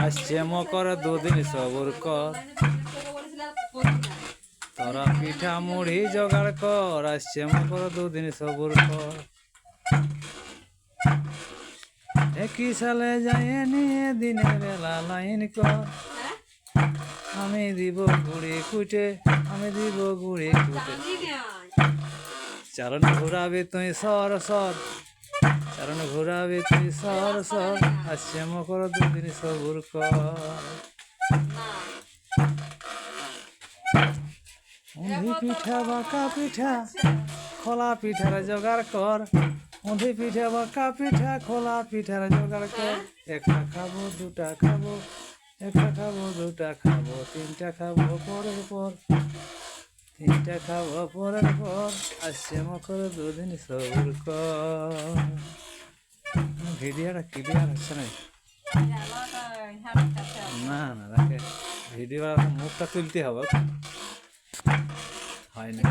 আসছে মকর দুদিন সবুর কর, তোরা পিঠা মুড়ি জোগাড় কর। আসছে মকর দুদিন সবুর কর। একই সালে যায় নিয়ে দিনের বেলা লাইন কর। আমি দিব গুড়ি কুটে, আমি দিব গুড়ি কুটে। চারণ ঘুরাবি তুই সর সর, চারণ ঘুরাবি তুই সর সর। আসছে মকর দুদিন সবুর কর। উঁধি পিঠা বাঁকা পিঠা, খোলা পিঠার জোগাড় কর। উঁধি পিঠা বাঁকা পিঠা, খোলা পিঠার জোগাড় কর। একটা খাবো দুটা খাবো, একটা খাবো দুটা খাবো, তিনটা খাবো পরের পর, তিনটা খাবো পরের পর। আসছে মকর দুদিন সবুর কর। ভিডিওটা ক্লিয়ার হচ্ছে না? না না, দেখে ভিডিও মুখটা তুলতে হবে, হয় না।